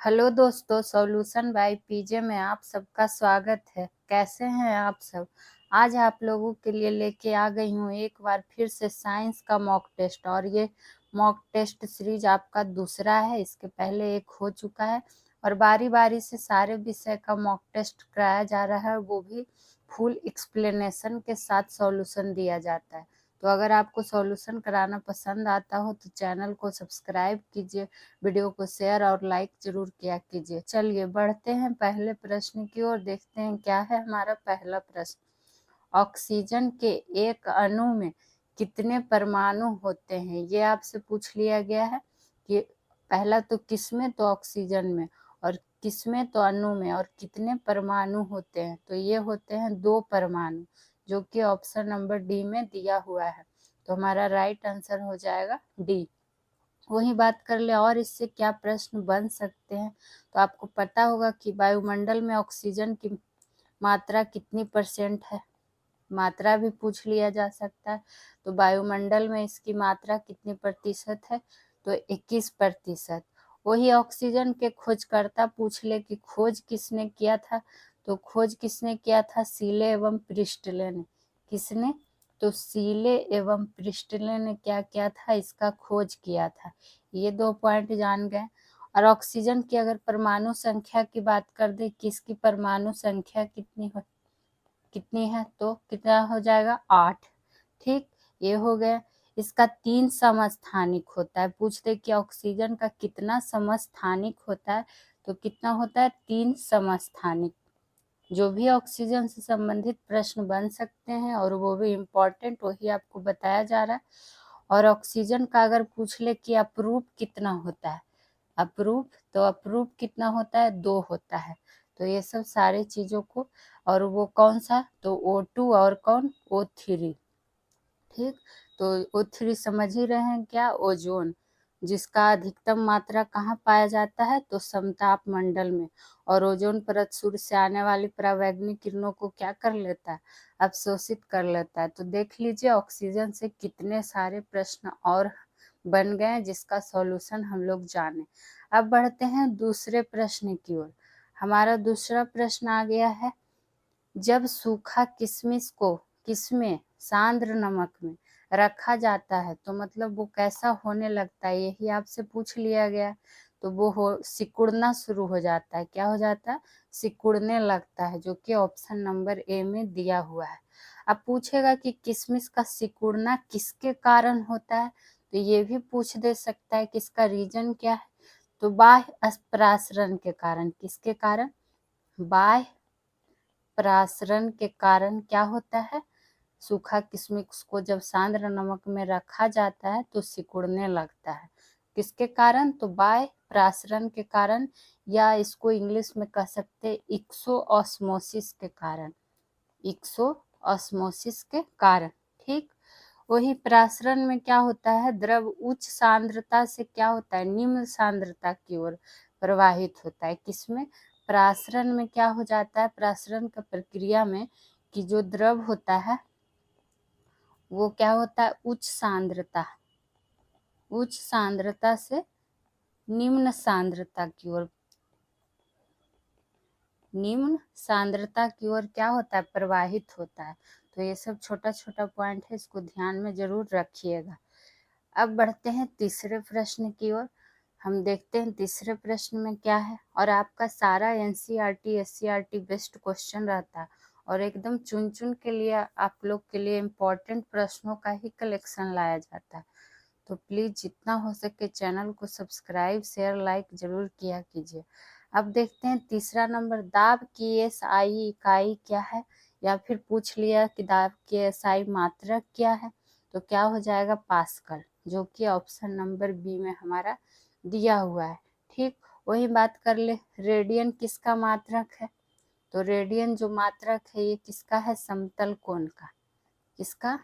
Hello दोस्तों, solution by PJ में आप सबका स्वागत है। कैसे हैं आप सब? आज आप लोगों के लिए लेके आ गई हूँ एक बार फिर से साइंस का मॉक टेस्ट। और ये मॉक टेस्ट सीरीज आपका दूसरा है। इसके पहले एक हो चुका है और बारी बारी से सारे विषय का मॉक टेस्ट कराया जा रहा है, वो भी फुल एक्सप्लेनेशन के साथ सॉल्यूशन दिया जाता है। तो अगर आपको सॉल्यूशन कराना पसंद आता हो तो चैनल को सब्सक्राइब कीजिए, वीडियो को शेयर और लाइक जरूर किया कीजिए। चलिए बढ़ते हैं पहले प्रश्न की ओर, देखते हैं क्या है हमारा पहला प्रश्न। ऑक्सीजन के एक अणु में कितने परमाणु होते हैं? ये आपसे पूछ लिया गया है कि पहला तो किसमें, तो ऑक्सीजन में, और किसमें तो अणु में, और कितने परमाणु होते हैं? तो ये होते हैं 2 परमाणु, जो कि ऑप्शन नंबर डी में दिया हुआ है। तो हमारा राइट आंसर हो जाएगा डी। वही बात कर ले और इससे क्या प्रश्न बन सकते हैं। तो आपको पता होगा कि वायुमंडल में ऑक्सीजन की मात्रा कितनी % है। मात्रा भी पूछ लिया जा सकता है। तो वायुमंडल में इसकी मात्रा कितनी प्रतिशत है? तो 21%। वही ऑक्सीजन के खोजकर्ता पूछ ले कि खोज किसने किया था? तो खोज किसने किया था? सीले एवं प्रिस्टले ने। किसने? तो सीले एवं प्रिस्टले ने क्या किया था? इसका खोज किया था। ये 2 पॉइंट जान गए। और ऑक्सीजन की अगर परमाणु संख्या की बात कर दे कि इसकी परमाणु संख्या कितनी है, तो कितना हो जाएगा? 8। ठीक, ये हो गया। इसका 3 समस्थानिक होता है। पूछते कि ऑक्सीजन का कितना समस्थानिक होता है, तो कितना होता है? 3 समस्थानिक। जो भी ऑक्सीजन से संबंधित प्रश्न बन सकते हैं और वो भी इम्पोर्टेंट, वही आपको बताया जा रहा है। और ऑक्सीजन का अगर पूछ ले कि अप्रूप कितना होता है, अप्रूप, तो अप्रूप कितना होता है? 2 होता है। तो ये सब सारी चीजों को, और वो कौन सा? तो O2 और कौन? O3। ठीक, तो O3 समझ ही रहे हैं क्या? ओजोन, जिसका अधिकतम मात्रा कहाँ पाया जाता है? तो समताप मंडल में। और ओजोन परत सूर्य से आने वाली परावैंगनिक किरणों को क्या कर लेता है? अवशोषित कर लेता है। तो देख लीजिए ऑक्सीजन से कितने सारे प्रश्न और बन गए जिसका सॉल्यूशन हम लोग जाने। अब बढ़ते हैं दूसरे प्रश्न की ओर। हमारा दूसरा प्रश्न आ गया है, जब सूखा किशमिश को किसमें, सांद्र नमक में रखा जाता है तो मतलब वो कैसा होने लगता है? यही आपसे पूछ लिया गया। तो वो सिकुड़ना शुरू हो जाता है। क्या हो जाता है? सिकुड़ने लगता है, जो कि ऑप्शन नंबर ए में दिया हुआ है। अब पूछेगा कि किशमिश का सिकुड़ना किसके कारण होता है, तो ये भी पूछ दे सकता है कि इसका रीजन क्या है। तो बाह्य अपरासरण के कारण। किसके कारण? बाह्य परासरण के कारण क्या होता है? सूखा किशमिश को जब सांद्र नमक में रखा जाता है तो सिकुड़ने लगता है। किसके कारण? तो बाह्य परासरण के कारण, या इसको इंग्लिश में कह सकते हैं इक्सोऑस्मोसिस के कारण। इक्सोऑस्मोसिस के कारण। ठीक, वही परासरण में क्या होता है? द्रव उच्च सांद्रता से क्या होता है? निम्न सांद्रता की ओर प्रवाहित होता है। किसमें? परासरण में क्या हो जाता है? परासरण का प्रक्रिया में कि जो द्रव होता है वो क्या होता है? उच्च सांद्रता से निम्न सांद्रता की ओर, निम्न सांद्रता की ओर क्या होता है? प्रवाहित होता है। तो ये सब छोटा छोटा पॉइंट है, इसको ध्यान में जरूर रखिएगा। अब बढ़ते हैं तीसरे प्रश्न की ओर। हम देखते हैं तीसरे प्रश्न में क्या है। और आपका सारा NCERT SCERT बेस्ड क्वेश्चन रहता है और एकदम चुन चुन के लिए आप लोग के लिए इम्पोर्टेंट प्रश्नों का ही कलेक्शन लाया जाता है। तो प्लीज़ जितना हो सके चैनल को सब्सक्राइब, शेयर, लाइक जरूर किया कीजिए। अब देखते हैं तीसरा नंबर, दाब की SI इकाई क्या है? या फिर पूछ लिया कि दाब की SI मात्रक क्या है? तो क्या हो जाएगा? पास्कल, जो कि ऑप्शन नंबर बी में हमारा दिया हुआ है। ठीक, वही बात कर ले, रेडियन किसका मात्रक है? तो रेडियन जो मात्रक है ये किसका है? समतल कोण का। किसका?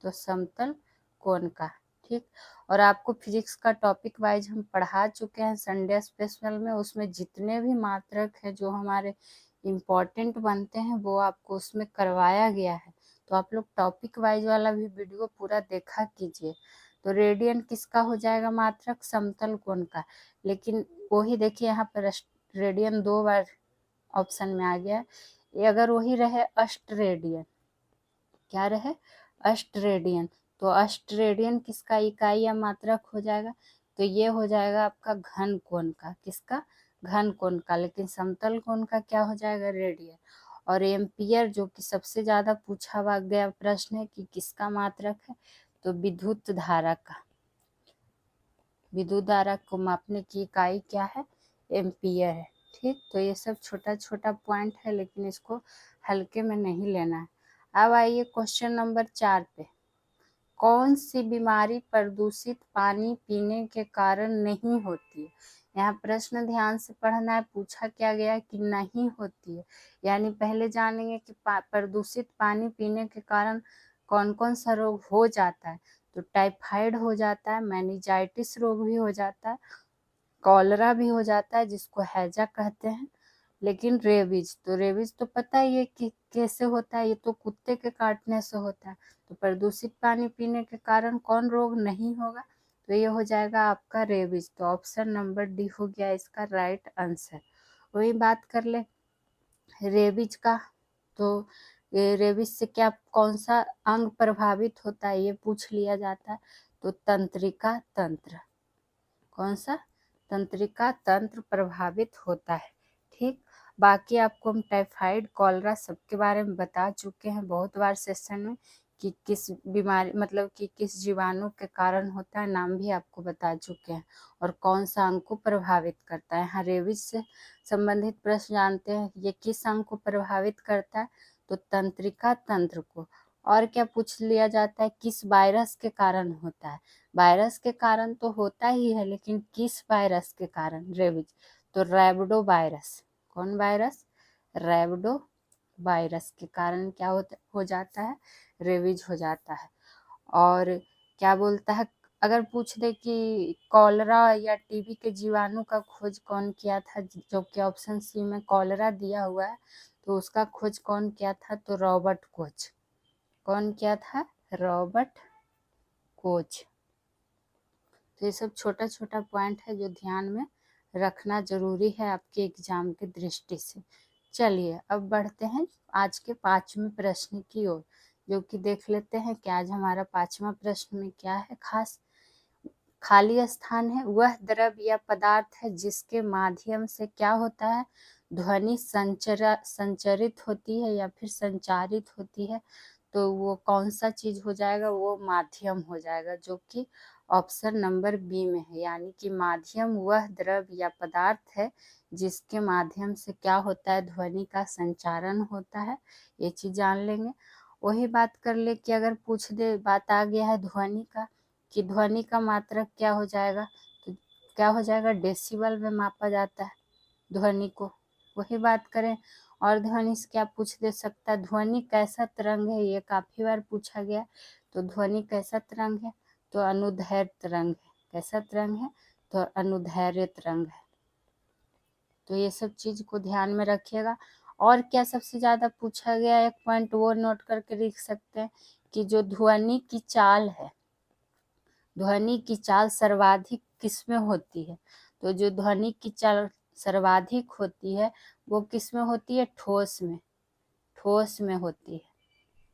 तो समतल कोण का। ठीक, और आपको फिजिक्स का टॉपिक वाइज हम पढ़ा चुके हैं संडे स्पेशल में। उसमें जितने भी मात्रक है जो हमारे इम्पोर्टेंट बनते हैं वो आपको उसमें करवाया गया है। तो आप लोग टॉपिक वाइज वाला भी वीडियो पूरा देखा कीजिए, तो रेडियन किसका हो जाएगा मात्रक, समतल कोण का। लेकिन वही देखिए यहाँ पर रेडियन 2 बार ऑप्शन में आ गया। ये अगर वही रहे अष्ट रेडियन, क्या रहे अष्ट रेडियन, तो अष्ट रेडियन किसका इकाई या मात्रक हो जाएगा, तो ये हो जाएगा आपका घन कोण का, किसका, घन कोण का। लेकिन समतल कोण का क्या हो जाएगा, रेडियन। और एम्पियर जो कि सबसे ज्यादा पूछा हुआ गया प्रश्न है कि किसका मात्रक है, तो विद्युत धारा का, विद्युत धारा को मापने की इकाई क्या है, एम्पियर है। ठीक, तो ये सब छोटा छोटा पॉइंट है, लेकिन इसको हल्के में नहीं लेना है। अब आइए क्वेश्चन नंबर 4 पे। कौन सी बीमारी प्रदूषित पानी पीने के कारण नहीं होती है। यहाँ प्रश्न ध्यान से पढ़ना है, पूछा क्या गया है कि नहीं होती है, यानी पहले जानेंगे कि प्रदूषित पानी पीने के कारण कौन कौन सा रोग हो जाता है। तो टाइफाइड हो जाता है, मेनिंजाइटिस रोग भी हो जाता है, कॉलरा भी हो जाता है जिसको हैजा कहते हैं। लेकिन रेबीज, तो रेबीज तो पता ही है कि कैसे होता है, ये तो कुत्ते के काटने से होता है। तो प्रदूषित पानी पीने के कारण कौन रोग नहीं होगा, तो ये हो जाएगा आपका रेबीज। तो ऑप्शन नंबर डी हो गया इसका राइट आंसर। वही बात कर ले रेबीज का, तो ये रेबीज से क्या कौन सा अंग प्रभावित होता है ये पूछ लिया जाता है, तो तंत्रिका तंत्र, कौन सा, तंत्रिका तंत्र प्रभावित होता है। ठीक, बाकी आपको हम टाइफाइड कॉलरा सबके बारे में बता चुके हैं बहुत बार सेशन में कि किस बीमारी मतलब कि किस जीवाणु के कारण होता है, नाम भी आपको बता चुके हैं, और कौन सा अंग को प्रभावित करता है। यहाँ रेबीज से संबंधित प्रश्न जानते हैं ये किस अंग को प्रभावित करता है, तो तंत्रिका तंत्र को। और क्या पूछ लिया जाता है, किस वायरस के कारण होता है, वायरस के कारण तो होता ही है, लेकिन किस वायरस के कारण, रेबीज, तो रैबिडो वायरस, कौन वायरस, रैबिडो वायरस के कारण क्या हो जाता है, रेबीज हो जाता है। और क्या बोलता है, अगर पूछ दे कि कॉलरा या टीबी के जीवाणु का खोज कौन किया था, जो कि ऑप्शन सी में कॉलरा दिया हुआ है, तो उसका खोज कौन किया था, तो रॉबर्ट कोच, कौन किया था, रॉबर्ट कोच। तो ये सब छोटा छोटा पॉइंट है जो ध्यान में रखना जरूरी है आपके एग्जाम की दृष्टि से। चलिए अब बढ़ते हैं आज के 5वें प्रश्न की ओर, जो कि देख लेते हैं कि आज हमारा 5वां प्रश्न में क्या है खास। खाली स्थान है वह द्रव या पदार्थ है जिसके माध्यम से क्या होता है, ध्वनि संचरित होती है या फिर संचारित होती है। तो वो कौन सा चीज हो जाएगा, वो माध्यम हो जाएगा, जो कि ऑप्शन नंबर बी में है। यानी कि माध्यम वह द्रव या पदार्थ है जिसके माध्यम से क्या होता है, ध्वनि का संचारण होता है। ये चीज जान लेंगे। वही बात कर ले कि अगर पूछ दे, बात आ गया है ध्वनि का, कि ध्वनि का मात्रक क्या हो जाएगा, तो क्या हो जाएगा, डेसिबल में मापा जाता है ध्वनि को। वही बात करें और ध्वनि से क्या पूछ दे सकता है, ध्वनि कैसा तरंग है, ये काफी बार पूछा गया। तो ध्वनि कैसा तरंग है, तो अनुदैर्घ्य तरंग है, कैसा तरंग है, तो अनुदैर्घ्य तरंग है। तो ये सब चीज को ध्यान में रखिएगा। और क्या सबसे ज्यादा पूछा गया, एक पॉइंट वो नोट करके लिख सकते हैं कि जो ध्वनि की चाल है, ध्वनि की चाल सर्वाधिक किसमें होती है, तो जो ध्वनि की चाल सर्वाधिक होती है वो किसमें होती है, ठोस में, ठोस में होती है।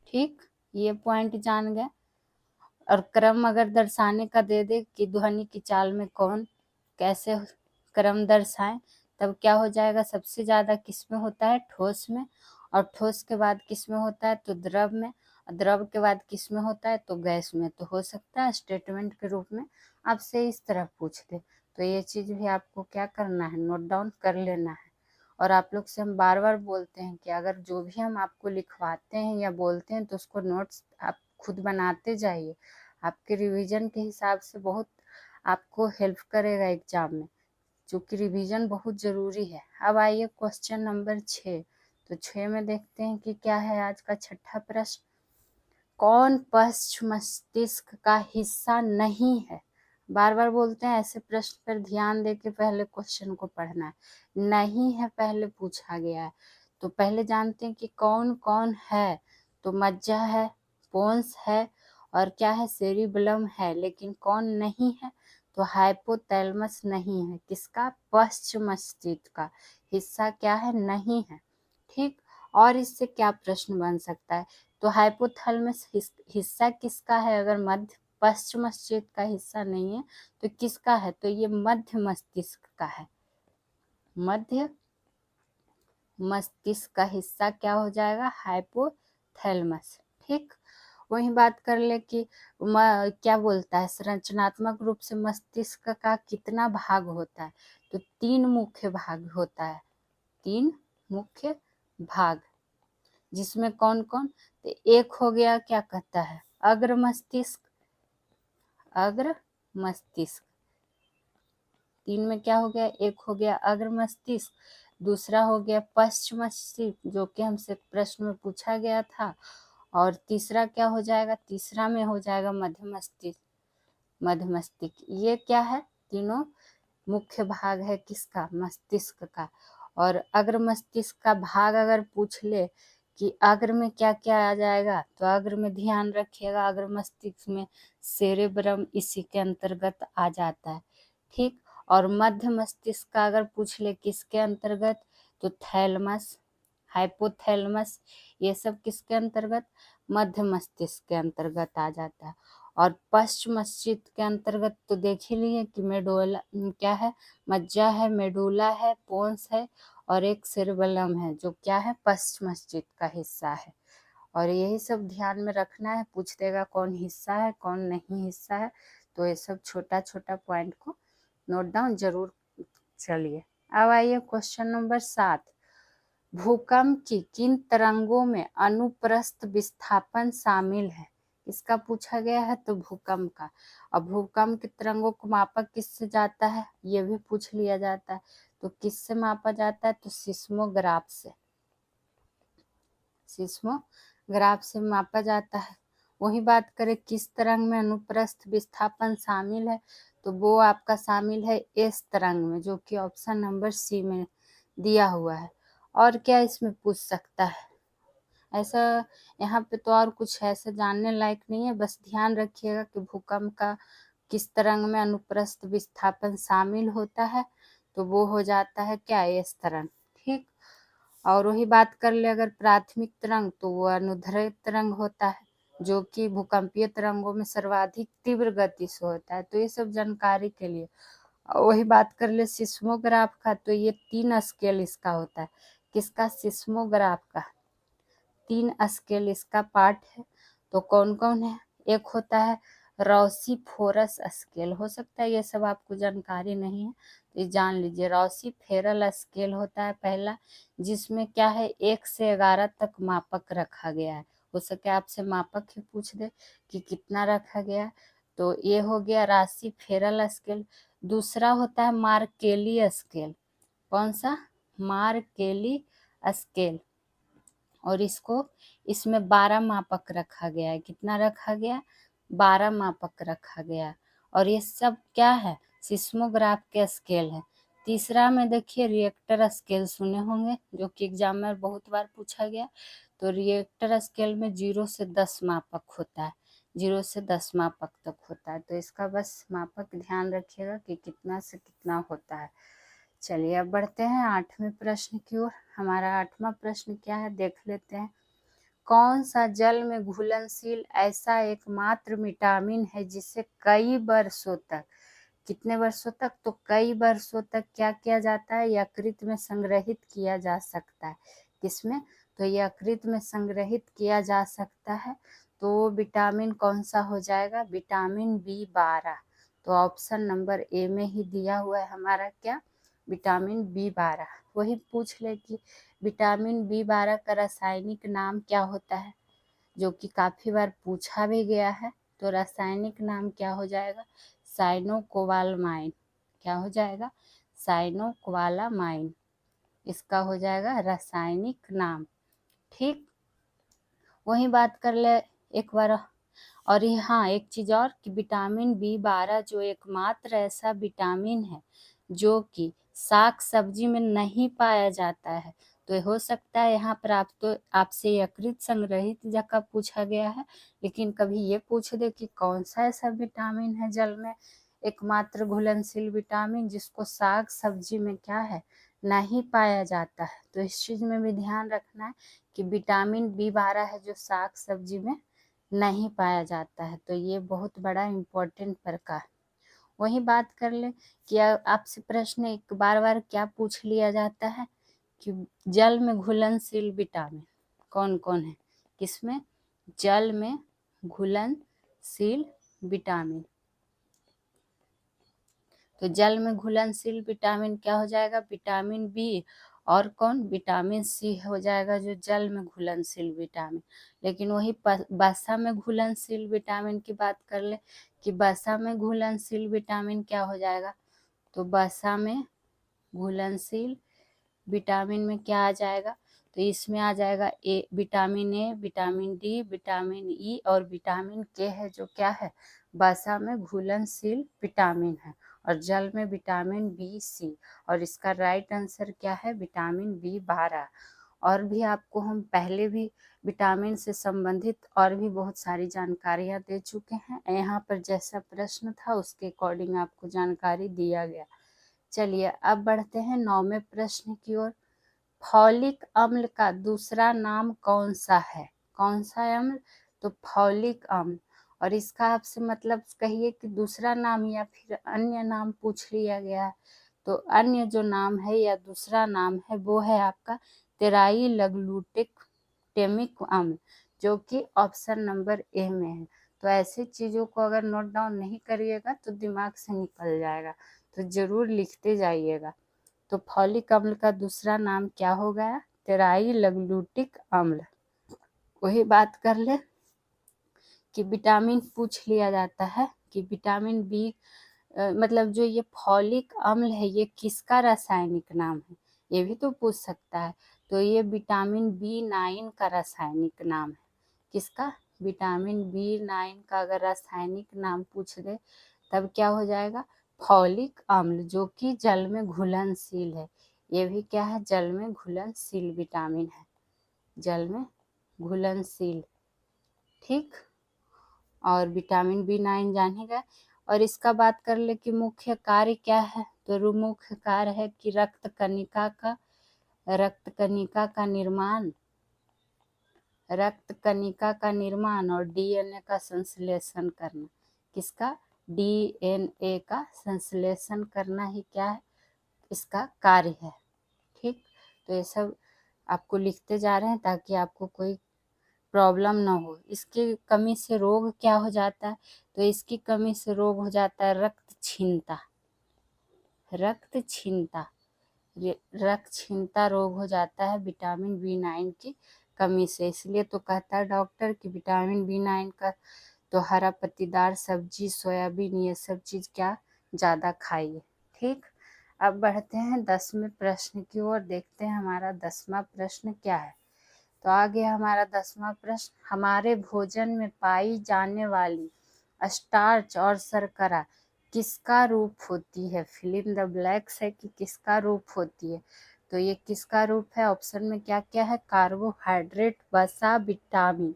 ठीक, ये पॉइंट जान गए। और क्रम अगर दर्शाने का दे दे कि ध्वनि की चाल में कौन कैसे क्रम दर्शाएं, तब क्या हो जाएगा, सबसे ज्यादा किसमें होता है, ठोस में, और ठोस के बाद किसमें होता है, तो द्रव में, और द्रव के बाद किसमें होता है, तो गैस में। तो हो सकता है स्टेटमेंट के रूप में आपसे इस तरह पूछ दे। तो ये चीज भी आपको क्या करना है, नोट डाउन कर लेना है। और आप लोग से हम बार बार बोलते हैं कि अगर जो भी हम आपको लिखवाते हैं या बोलते हैं तो उसको नोट्स आप खुद बनाते जाइए, आपके रिवीजन के हिसाब से बहुत आपको हेल्प करेगा एग्जाम में, क्योंकि रिवीजन बहुत जरूरी है। अब आइए क्वेश्चन नंबर 6। तो 6 में देखते हैं कि क्या है आज का छठा प्रश्न। कौन पश्च मस्तिष्क का हिस्सा नहीं है, बार बार बोलते हैं ऐसे प्रश्न पर ध्यान दे के पहले क्वेश्चन को पढ़ना है। नहीं है पहले पूछा गया है, तो पहले जानते हैं कि कौन कौन है। तो मज्जा है, पोन्स है, और क्या है, सेरिबेलम है, लेकिन कौन नहीं है, तो हाइपोथैलेमस नहीं है, किसका, पश्च मस्तिष्क का हिस्सा क्या है, नहीं है। ठीक, और इससे क्या प्रश्न बन सकता है, तो हाइपोथैलेमस हिस्सा किसका है, अगर मध्य पश्च मस्तिष्क का हिस्सा नहीं है तो किसका है, तो ये मध्य मस्तिष्क का है, मध्य मस्तिष्क का हिस्सा क्या हो जाएगा, हाइपोथैलेमस। ठीक, वही बात कर ले कि क्या बोलता है, संरचनात्मक रूप से मस्तिष्क का कितना भाग होता है, तो 3 मुख्य भाग होता है, 3 मुख्य भाग, जिसमें कौन कौन, तो एक हो गया क्या कहता है, अग्र मस्तिष्क, अग्र मस्तिष्क, 3 में क्या हो गया, एक हो गया अग्र मस्तिष्क, दूसरा हो गया पश्च मस्तिष्क जो कि हमसे प्रश्न में पूछा गया था, और तीसरा क्या हो जाएगा, तीसरा में हो जाएगा मध्य मस्तिष्क, मध्य मस्तिष्क। ये क्या है, तीनों मुख्य भाग है किसका, मस्तिष्क का। और अग्र मस्तिष्क का भाग अगर पूछ ले कि अग्र में क्या क्या आ जाएगा, तो अग्र में ध्यान रखिएगा, अग्र मस्तिष्क में सेरेब्रम इसी के अंतर्गत आ जाता है। ठीक, और मध्य मस्तिष्क का अगर पूछ ले किसके अंतर्गत, तो थैलमस, हाइपोथैलेमस, ये सब किसके अंतर्गत, मध्य मस्तिष्क के अंतर्गत आ जाता है। और पश्च मस्तिष्क के अंतर्गत तो देख ही लिए कि मेडोला क्या है, मज्जा है, मेडुला है, पोन्स है, और एक सेरेबेलम है जो क्या है, पश्च मस्तिष्क का हिस्सा है। और यही सब ध्यान में रखना है, पूछ देगा कौन हिस्सा है कौन नहीं हिस्सा है, तो ये सब छोटा छोटा पॉइंट को नोट डाउन जरूर। चलिए अब आइए क्वेश्चन नंबर 7, भूकंप की किन तरंगों में अनुप्रस्थ विस्थापन शामिल है, इसका पूछा गया है, तो भूकंप का। अब भूकंप की तरंगों को मापा किससे जाता है, ये भी पूछ लिया जाता है, तो किससे मापा जाता है, तो सिस्मोग्राफ से, सिस्मोग्राफ से मापा जाता है। वही बात करें किस तरंग में अनुप्रस्थ विस्थापन शामिल है, तो वो आपका शामिल है एस तरंग में, जो कि ऑप्शन नंबर सी में दिया हुआ है। और क्या इसमें पूछ सकता है, ऐसा यहाँ पे तो और कुछ ऐसा जानने लायक नहीं है, बस ध्यान रखिएगा कि भूकंप का किस तरंग में अनुप्रस्थ विस्थापन शामिल होता है, तो वो हो जाता है क्या, एस तरंग। ठीक, और वही बात कर ले अगर प्राथमिक तरंग, तो वो अनुदैर्ध्य तरंग होता है, जो कि भूकंपीय तरंगों में सर्वाधिक तीव्र गति से होता है। तो ये सब जानकारी के लिए। वही बात कर ले सिस्मोग्राफ का, तो ये 3 स्केल इसका होता है, किसका, सिस्मोग्राफ का 3 स्केल इसका पार्ट है। तो कौन कौन है, एक होता है रॉसीफोरस स्केल, हो सकता है ये सब आपको जानकारी नहीं है, तो ये जान लीजिए। रॉसीफेरल स्केल होता है पहला, जिसमें क्या है 1 से 11 तक मापक रखा गया है, हो सके आपसे मापक ही पूछ दे कि कितना रखा गया, तो ये हो गया रॉसीफेरल स्केल। दूसरा होता है मार्केली स्केल, कौन सा, मार्केली स्केल, और इसमें 12 मापक रखा गया है, कितना रखा गया, 12 मापक रखा गया, और ये सब क्या है, सिस्मोग्राफ के स्केल है। तीसरा में देखिए रिएक्टर स्केल सुने होंगे, जो कि एग्जाम में बहुत बार पूछा गया, तो रिएक्टर स्केल में 0 से 10 मापक होता है, 0 से 10 मापक तक होता है, तो इसका बस मापक ध्यान रखिएगा कि कितना से कितना होता है। चलिए अब बढ़ते हैं 8वें प्रश्न की ओर। हमारा 8वां प्रश्न क्या है, देख लेते हैं। कौन सा जल में घुलनशील ऐसा एकमात्र विटामिन है जिसे कई वर्षों तक, कितने वर्षों तक, तो कई वर्षों तक क्या किया जाता है, यकृत में संग्रहित किया जा सकता है, किसमें, तो यकृत में संग्रहित किया जा सकता है, तो वो विटामिन कौन सा हो जाएगा, विटामिन B12। तो ऑप्शन नंबर ए में ही दिया हुआ है हमारा क्या, विटामिन B12। वही पूछ ले कि विटामिन B12 का रासायनिक नाम क्या होता है, जो कि काफ़ी बार पूछा भी गया है, तो रासायनिक नाम क्या हो जाएगा, साइनोकोबालामाइन, क्या हो जाएगा, साइनोकोबालामाइन, इसका हो जाएगा रासायनिक नाम। ठीक, वही बात कर ले एक बार। और ये हाँ एक चीज़ और कि विटामिन B12 जो एकमात्र ऐसा विटामिन है जो कि साग सब्जी में नहीं पाया जाता है, तो हो सकता है यहाँ पर आपसे यकृत संग्रहित जगह पूछा गया है, लेकिन कभी ये पूछ दे कि कौन सा ऐसा विटामिन है जल में एकमात्र घुलनशील विटामिन जिसको साग सब्जी में क्या है नहीं पाया जाता है। तो इस चीज में भी ध्यान रखना है कि विटामिन B12 है जो साग सब्जी में नहीं पाया जाता है। तो ये बहुत बड़ा इम्पोर्टेंट प्रकार। वही बात कर ले कि आपसे प्रश्न एक बार बार क्या पूछ लिया जाता है कि जल में घुलनशील विटामिन कौन कौन है, किसमें, जल में घुलनशील विटामिन। तो जल में घुलनशील विटामिन क्या हो जाएगा, विटामिन बी, और कौन, विटामिन सी हो जाएगा जो जल में घुलनशील विटामिन। लेकिन वही वसा में घुलनशील विटामिन की बात कर ले कि वसा में घुलनशील विटामिन क्या हो जाएगा, तो वसा में घुलनशील विटामिन में क्या आ जाएगा, तो इसमें आ जाएगा vitamin A, vitamin D, vitamin E और विटामिन के है जो क्या है वसा में घुलनशील विटामिन है, और जल में विटामिन B, C। और इसका राइट आंसर क्या है, विटामिन B12। और भी आपको हम पहले भी विटामिन से संबंधित और भी बहुत सारी जानकारियां दे चुके हैं। यहाँ पर जैसा प्रश्न था उसके अकॉर्डिंग आपको जानकारी दिया गया। चलिए अब बढ़ते हैं 9वें प्रश्न की ओर। फॉलिक अम्ल का दूसरा नाम कौन सा है, कौन सा अम्ल, तो फॉलिक अम्ल। और इसका आपसे मतलब कहिए कि दूसरा नाम या फिर अन्य नाम पूछ लिया गया है, तो अन्य जो नाम है या दूसरा नाम है वो है आपका टेराइलग्लूटेमिक अम्ल, जो कि ऑप्शन नंबर ए में है। तो ऐसी चीजों को अगर नोट डाउन नहीं करिएगा तो दिमाग से निकल जाएगा, तो जरूर लिखते जाइएगा। तो फॉलिक अम्ल का दूसरा नाम क्या हो गया, टेराइलग्लूटिक अम्ल। वही बात कर ले कि विटामिन पूछ लिया जाता है कि विटामिन बी मतलब जो ये फॉलिक अम्ल है ये किसका रासायनिक नाम है, ये भी तो पूछ सकता है। तो ये विटामिन B9 का रासायनिक नाम है। किसका, विटामिन B9 का अगर रासायनिक नाम पूछ दे तब क्या हो जाएगा, फॉलिक अम्ल, जो कि जल में घुलनशील है। ये भी क्या है, जल में घुलनशील विटामिन है, जल में घुलनशील। ठीक, और विटामिन B9 जान ही गए। और इसका बात कर ले कि मुख्य कार्य क्या है, तो मुख्य कार्य है कि रक्त कणिका का निर्माण और DNA का संश्लेषण करना। किसका, DNA का संश्लेषण करना ही क्या है, इसका कार्य है। ठीक, तो ये सब आपको लिखते जा रहे हैं ताकि आपको कोई प्रॉब्लम ना हो। इसकी कमी से रोग क्या हो जाता है, तो इसकी कमी से रोग हो जाता है रक्त छीनता रोग हो जाता है विटामिन B9 की कमी से। इसलिए तो कहता है डॉक्टर कि विटामिन B9 का तो हरा पत्तीदार सब्जी, सोयाबीन, ये सब चीज क्या ज्यादा खाइए। ठीक, अब बढ़ते हैं 10वें प्रश्न की ओर, देखते हैं हमारा 10वां प्रश्न क्या है। तो आगे हमारा 10वां प्रश्न, हमारे भोजन में पाई जाने वाली स्टार्च और शर्करा किसका रूप होती है, फिल इन द ब्लैक्स है कि किसका रूप होती है। तो ये किसका रूप है, ऑप्शन में क्या क्या है, कार्बोहाइड्रेट, वसा, विटामिन,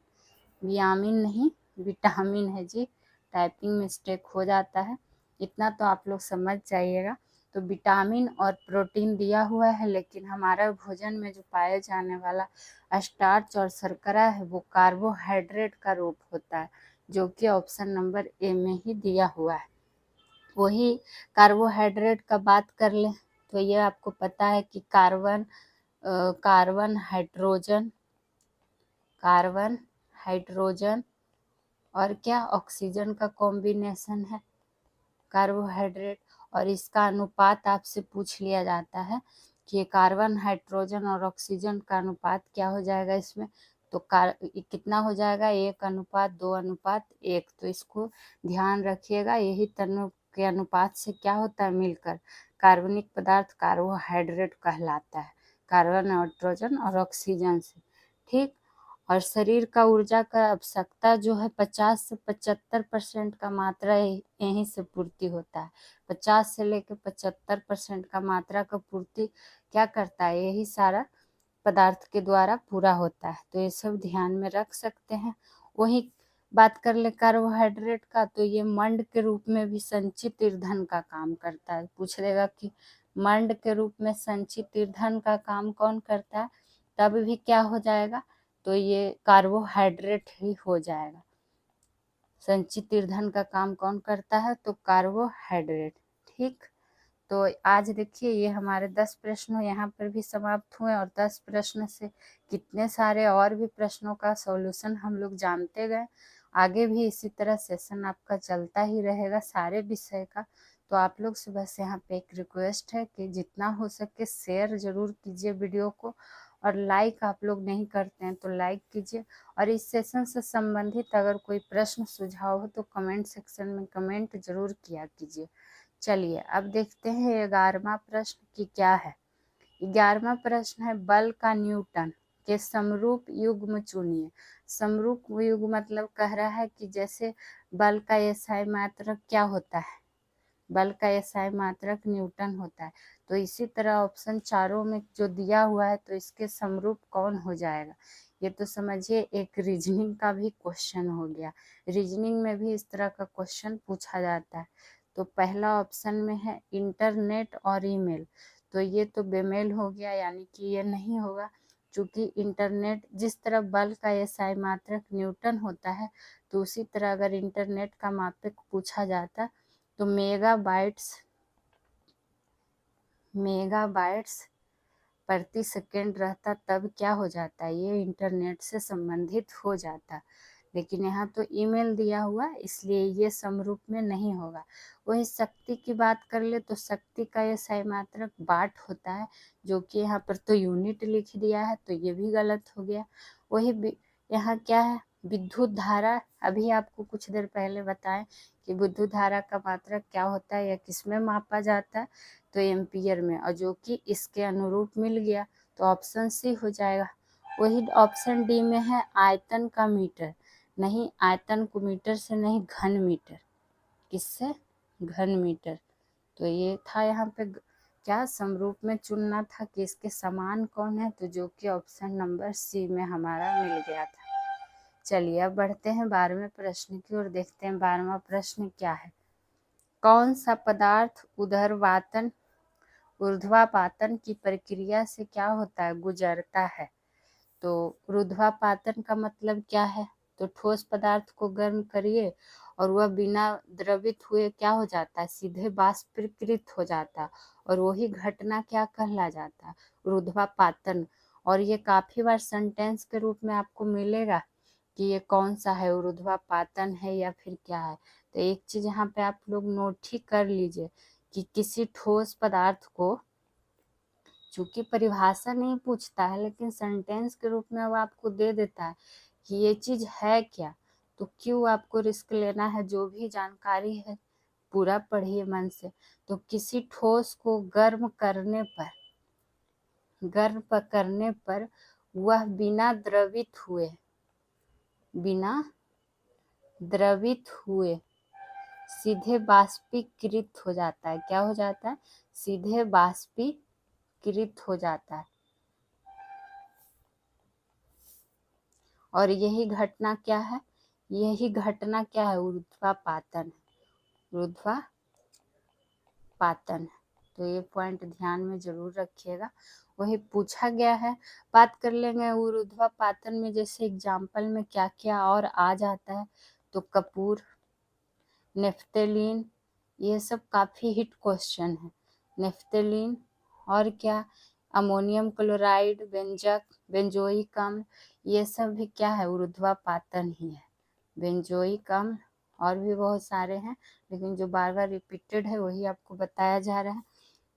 विटामिन नहीं विटामिन है जी, टाइपिंग मिस्टेक हो जाता है, इतना तो आप लोग समझ जाइएगा। तो विटामिन और प्रोटीन दिया हुआ है, लेकिन हमारा भोजन में जो पाया जाने वाला स्टार्च और शर्करा है वो कार्बोहाइड्रेट का रूप होता है, जो कि ऑप्शन नंबर ए में ही दिया हुआ है। वही कार्बोहाइड्रेट का बात कर ले तो ये आपको पता है कि कार्बन हाइड्रोजन और क्या, ऑक्सीजन का कॉम्बिनेशन है कार्बोहाइड्रेट। और इसका अनुपात आपसे पूछ लिया जाता है कि ये कार्बन हाइड्रोजन और ऑक्सीजन का अनुपात क्या हो जाएगा इसमें, तो कितना हो जाएगा, 1:2:1। तो इसको ध्यान रखिएगा, यही तत्वों के अनुपात से क्या होता है मिलकर कार्बनिक पदार्थ कार्बोहाइड्रेट कहलाता है, कार्बन हाइड्रोजन और ऑक्सीजन से। ठीक, और शरीर का ऊर्जा का आवश्यकता जो है 50 से 75% का मात्रा यहीं से पूर्ति होता है। 50 से लेकर 75% का मात्रा का पूर्ति क्या करता है, यही सारा पदार्थ के द्वारा पूरा होता है, तो ये सब ध्यान में रख सकते हैं। वही बात कर ले कार्बोहाइड्रेट का, तो ये मंड के रूप में भी संचित ईंधन का काम करता है। पूछ लेगा कि मंड के रूप में संचित ईंधन का काम कौन करता है, तब भी क्या हो जाएगा, तो ये कार्बोहाइड्रेट ही हो जाएगा। संचित ईंधन का काम कौन करता है, तो कार्बोहाइड्रेट। ठीक, तो आज देखिए ये हमारे 10 प्रश्न यहाँ पर भी समाप्त हुए, और 10 प्रश्न से कितने सारे और भी प्रश्नों का सॉल्यूशन हम लोग जानते गए। आगे भी इसी तरह सेशन आपका चलता ही रहेगा सारे विषय का। तो आप लोग से बस यहाँ पे एक रिक्वेस्ट है कि जितना हो सके शेयर जरूर कीजिए वीडियो को, और लाइक आप लोग नहीं करते हैं तो लाइक कीजिए। और इस सेशन से संबंधित अगर कोई प्रश्न सुझाव हो तो कमेंट सेक्शन में कमेंट जरूर किया कीजिए। चलिए अब देखते हैं 11वां प्रश्न की क्या है। 11वां प्रश्न है, बल का न्यूटन के समरूप युग्म चुनिए। समरूप युग्म मतलब कह रहा है कि जैसे बल का एसआई मात्रक क्या होता है, बल का एसआई मात्रक न्यूटन होता है। तो इसी तरह ऑप्शन चारों में जो दिया हुआ है तो इसके समरूप कौन हो जाएगा। ये तो समझिए एक रीजनिंग का भी क्वेश्चन हो गया। रीजनिंग में भी इस तरह का क्वेश्चन पूछा जाता है। तो पहला ऑप्शन में है इंटरनेट और ईमेल, तो ये तो बेमेल हो गया, यानी कि ये नहीं होगा। चूंकि इंटरनेट जिस तरह बल का एसआई मात्रक न्यूटन होता है, तो उसी तरह अगर इंटरनेट का मापक पूछा जाता तो मेगाबाइट्स प्रति सेकेंड रहता, तब क्या हो जाता है, ये इंटरनेट से संबंधित हो जाता। लेकिन यहाँ तो ईमेल दिया हुआ इसलिए ये समरूप में नहीं होगा। वही शक्ति की बात कर ले तो शक्ति का ये सही मात्रक वाट होता है, जो कि यहाँ पर तो यूनिट लिख दिया है, तो ये भी गलत हो गया। वही यहाँ क्या है, विद्युत धारा, अभी आपको कुछ देर पहले बताएं कि विद्युत धारा का मात्रक क्या होता है या किस में मापा जाता है, तो एम्पियर में, और जो कि इसके अनुरूप मिल गया तो ऑप्शन सी हो जाएगा। वही ऑप्शन डी में है आयतन का मीटर, नहीं आयतन को मीटर से नहीं घन मीटर, किससे, घन मीटर। तो ये था यहाँ पे क्या समरूप में चुनना था कि इसके समान कौन है, तो जो कि ऑप्शन नंबर सी में हमारा मिल गया था। चलिए अब बढ़ते हैं 12वें प्रश्न की ओर, देखते हैं 12वां प्रश्न क्या है। कौन सा पदार्थ ऊर्ध्वापातन की प्रक्रिया से क्या होता है, गुजरता है। तो ऊर्ध्वापातन का मतलब क्या है, तो ठोस पदार्थ को गर्म करिए और वह बिना द्रवित हुए क्या हो जाता है, सीधे वाष्पीकृत हो जाता है, और वही घटना क्या कहला जाता है, ऊर्ध्वापातन। और ये काफी बार सेंटेंस के रूप में आपको मिलेगा कि ये कौन सा है, ऊर्ध्वापातन है या फिर क्या है। तो एक चीज यहाँ पे आप लोग नोट ही कर लीजिए कि किसी ठोस पदार्थ को, चूंकि परिभाषा नहीं पूछता है लेकिन सेंटेंस के रूप में वो आपको दे देता है कि ये चीज है क्या, तो क्यों आपको रिस्क लेना है, जो भी जानकारी है पूरा पढ़िए मन से। तो किसी ठोस को गर्म करने पर वह बिना द्रवित हुए सीधे बाष्पीकृत हो जाता है। क्या हो जाता है, सीधे बाष्पीकृत हो जाता है। और यही घटना क्या है, ऊर्ध्वापातन तो ये पॉइंट ध्यान में जरूर रखिएगा, वही पूछा गया है। बात कर लेंगे ऊर्ध्वापातन में, जैसे एग्जाम्पल में क्या क्या और आ जाता है, तो कपूर, नेफ्थेलीन, ये सब काफी हिट क्वेश्चन है। नेफ्थेलीन और क्या, अमोनियम क्लोराइड, बेंजोइक अम्ल, ये सब भी क्या है, ऊर्ध्वापातन ही है। बेंजोइक अम्ल और भी बहुत सारे हैं, लेकिन जो बार बार रिपीटेड है वही आपको बताया जा रहा है।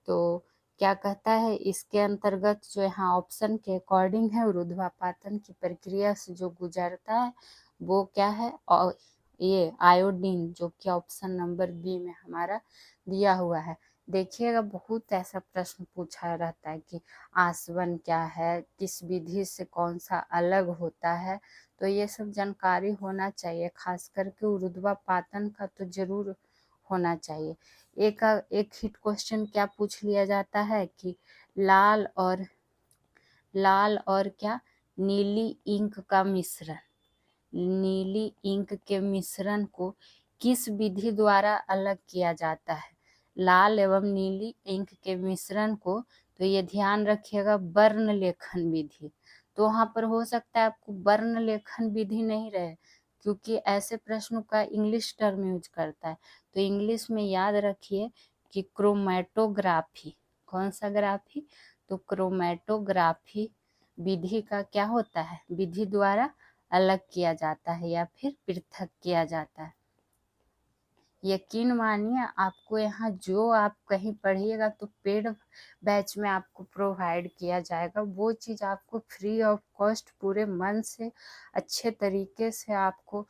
तो क्या कहता है, इसके अंतर्गत जो यहाँ ऑप्शन के अकॉर्डिंग है, ऊर्ध्वापातन की प्रक्रिया से जो गुजरता है वो क्या है, और ये आयोडीन, जो कि ऑप्शन नंबर बी में हमारा दिया हुआ है। देखिएगा बहुत ऐसा प्रश्न पूछा रहता है कि आसवन क्या है, किस विधि से कौन सा अलग होता है, तो ये सब जानकारी होना चाहिए, खास करके ऊर्ध्वापातन का तो जरूर होना चाहिए। एक हिट क्वेश्चन क्या पूछ लिया जाता है कि लाल और लाल और क्या, नीली इंक का मिश्रण। नीली इंक के मिश्रण को किस विधि द्वारा अलग किया जाता है? लाल एवं नीली इंक के मिश्रण को, तो ये ध्यान रखिएगा, वर्ण लेखन विधि। तो वहाँ पर हो सकता है आपको वर्ण लेखन विधि नहीं रहे, क्योंकि ऐसे प्रश्नों का इंग्लिश टर्म यूज करता है। तो इंग्लिश में याद रखिए कि क्रोमैटोग्राफी। कौन सा ग्राफी? तो क्रोमैटोग्राफी विधि का क्या होता है? विधि द्वारा अलग किया जाता है या फिर पृथक किया जाता है। यकीन मानिए, आपको यहाँ जो आप कहीं पढ़िएगा तो पेड बैच में आपको प्रोवाइड किया जाएगा। वो चीज़ आपको फ्री ऑफ कॉस्ट पूरे मन से अच्छे तरीके से आपको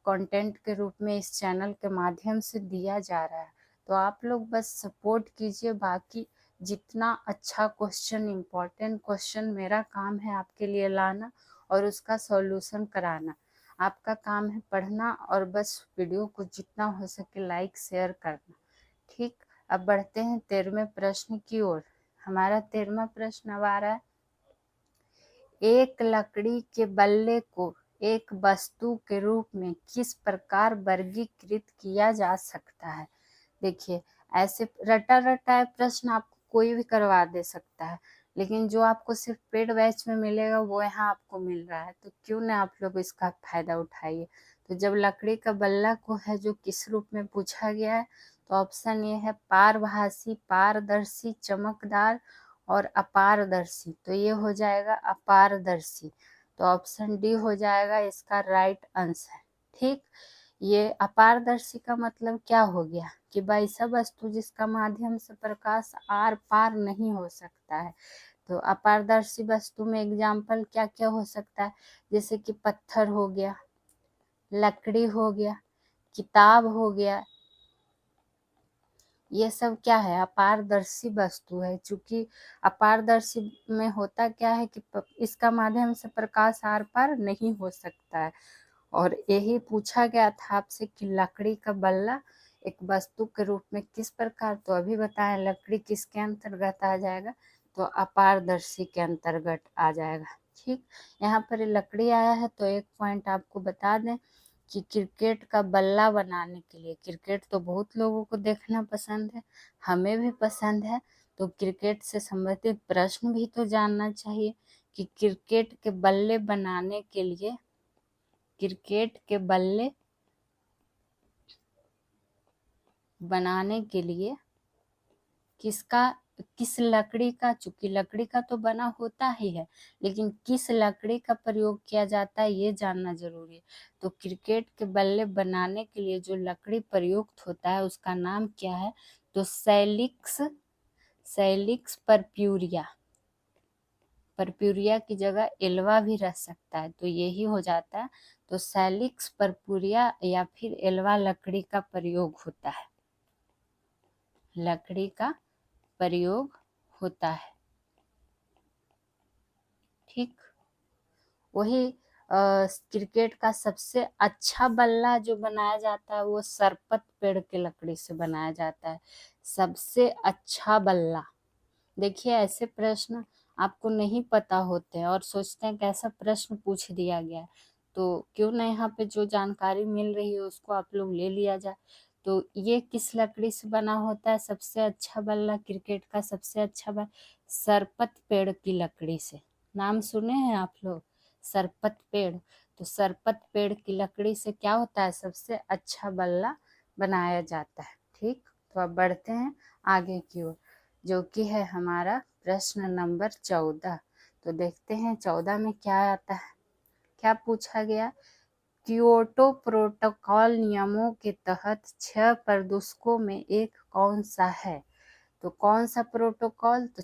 कंटेंट के रूप में इस चैनल के माध्यम से दिया जा रहा है। तो आप लोग बस सपोर्ट कीजिए। बाकी जितना अच्छा क्वेश्चन, इम्पोर्टेंट क्वेश्चन मेरा काम है आपके लिए लाना और उसका सॉल्यूशन कराना। आपका काम है पढ़ना और बस वीडियो को जितना हो सके लाइक शेयर करना। ठीक, अब बढ़ते हैं 13वें प्रश्न की ओर। हमारा 13वां प्रश्न अब आ रहा है, एक लकड़ी के बल्ले को एक वस्तु के रूप में किस प्रकार वर्गीकृत किया जा सकता है? देखिए, ऐसे रटा रटा प्रश्न आपको कोई भी करवा दे सकता है, लेकिन जो आपको सिर्फ पेड बैच में मिलेगा वो यहाँ आपको मिल रहा है, तो क्यों ना आप लोग इसका फायदा उठाइए। तो जब लकड़ी का बल्ला को है जो किस रूप में पूछा गया है, तो ऑप्शन ये है पारभासी, पारदर्शी, चमकदार और अपारदर्शी। तो ये हो जाएगा अपारदर्शी। तो ऑप्शन डी हो जाएगा इसका राइट आंसर। ठीक, ये अपारदर्शी का मतलब क्या हो गया कि वैसा वस्तु जिसका माध्यम से प्रकाश आर पार नहीं हो सकता है। तो अपारदर्शी वस्तु में एग्जाम्पल क्या क्या हो सकता है? जैसे कि पत्थर हो गया, लकड़ी हो गया, किताब हो गया। ये सब क्या है? अपारदर्शी वस्तु है। चूंकि अपारदर्शी में होता क्या है कि इसका माध्यम से प्रकाश आर पार नहीं हो सकता है। और यही पूछा गया था आपसे कि लकड़ी का बल्ला एक वस्तु के रूप में किस प्रकार, तो अभी बताएं लकड़ी किसके अंतर्गत आ जाएगा? तो अपारदर्शी के अंतर्गत आ जाएगा। ठीक, यहाँ पर लकड़ी आया है तो एक पॉइंट आपको बता दें कि क्रिकेट का बल्ला बनाने के लिए, क्रिकेट तो बहुत लोगों को देखना पसंद है, हमें भी पसंद है, तो क्रिकेट से संबंधित प्रश्न भी तो जानना चाहिए कि क्रिकेट के बल्ले बनाने के लिए, क्रिकेट के बल्ले बनाने के लिए किस लकड़ी का, चूंकि लकड़ी का तो बना होता ही है, लेकिन किस लकड़ी का प्रयोग किया जाता है ये जानना जरूरी है। तो क्रिकेट के बल्ले बनाने के लिए जो लकड़ी प्रयुक्त होता है उसका नाम क्या है? तो सैलिक्स परप्यूरिया। परप्यूरिया की जगह एल्वा भी रह सकता है, तो यही हो जाता है। तो सैलिक्स परप्यूरिया या फिर एल्वा लकड़ी का प्रयोग होता है, लकड़ी का प्रयोग होता है। ठीक, वही क्रिकेट का सबसे अच्छा बल्ला जो बनाया जाता है वो सरपत पेड़ के लकड़ी से बनाया जाता है। सबसे अच्छा बल्ला। देखिए, ऐसे प्रश्न आपको नहीं पता होते हैं और सोचते हैं कैसा प्रश्न पूछ दिया गया, तो क्यों ना यहाँ पे जो जानकारी मिल रही है उसको आप लोग ले लिया जाए। तो ये किस लकड़ी से बना होता है सबसे अच्छा बल्ला? क्रिकेट का सबसे अच्छा बल्ला सरपत पेड़ की लकड़ी से। नाम सुने हैं आप लोग, सरपत पेड़? तो सरपत पेड़ की लकड़ी से क्या होता है? सबसे अच्छा बल्ला बनाया जाता है। ठीक, तो अब बढ़ते हैं आगे की ओर, जो कि है हमारा प्रश्न नंबर 14। तो देखते हैं 14 में क्या आता है। क्या पूछा गया? क्योटो प्रोटोकॉल नियमों के तहत 6 प्रदूषकों में एक कौन सा है? तो कौन सा प्रोटोकॉल? तो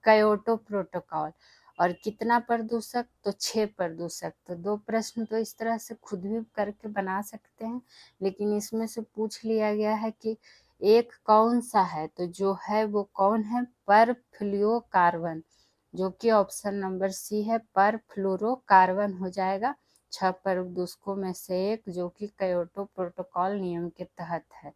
क्योटो प्रोटोकॉल। और कितना प्रदूषक? तो 6 प्रदूषक। तो 2 प्रश्न तो इस तरह से खुद भी करके बना सकते हैं, लेकिन इसमें से पूछ लिया गया है कि एक कौन सा है, तो जो है वो कौन है? परफ्लोरोकार्बन, जो कि ऑप्शन नंबर सी है, परफ्लोरोकार्बन हो जाएगा 6 प्रदूषकों में से एक, जो कि क्योटो प्रोटोकॉल नियम के तहत है।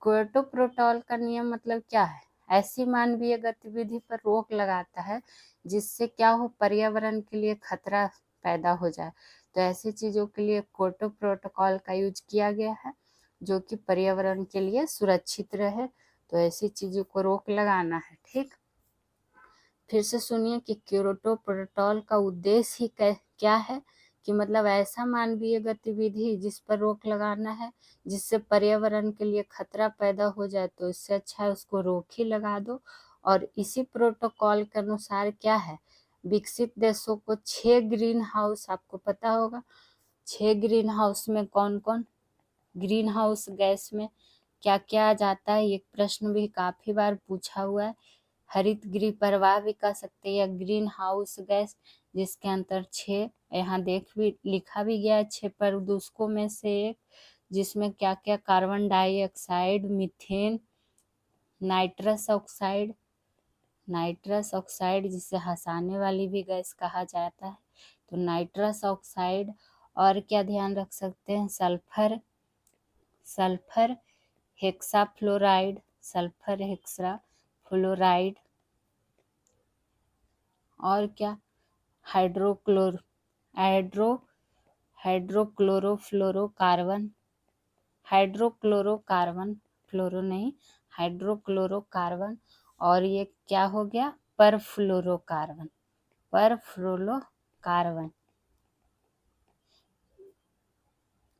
क्योटो प्रोटोकॉल का नियम मतलब क्या है? ऐसी मानवीय गतिविधि पर रोक लगाता है जिससे क्या हो, पर्यावरण के लिए खतरा पैदा हो जाए। तो ऐसी चीजों के लिए क्योटो प्रोटोकॉल का यूज किया गया है जो कि पर्यावरण के लिए सुरक्षित रहे। तो ऐसी चीजों को रोक लगाना है। ठीक, फिर से सुनिए कि क्योटो प्रोटोकॉल का उद्देश्य ही क्या है, कि मतलब ऐसा मानवीय गतिविधि जिस पर रोक लगाना है जिससे पर्यावरण के लिए खतरा पैदा हो जाए, तो इससे अच्छा है उसको रोक ही लगा दो। और इसी प्रोटोकॉल के अनुसार क्या है, विकसित देशों को 6 ग्रीन हाउस, आपको पता होगा 6 ग्रीन हाउस में कौन कौन, ग्रीन हाउस गैस में क्या क्या आ जाता है, ये प्रश्न भी काफी बार पूछा हुआ है। हरित गृह प्रवाह भी कह सकते हैं या ग्रीन हाउस गैस, जिसके अंतर 6 यहाँ लिखा भी गया है 6 प्रदूषकों में से एक, जिसमें क्या क्या, carbon dioxide, methane, nitrous oxide जिसे हंसाने वाली भी गैस कहा जाता है, तो नाइट्रस ऑक्साइड। और क्या ध्यान रख सकते हैं, सल्फर हेक्साफ्लोराइड, सल्फर हेक्साफ्लोराइड। और क्या, हाइड्रोक्लोरोफ्लोरोकार्बन, हाइड्रोक्लोरोकार्बन। और ये क्या हो गया, परफ्लोरोकार्बन।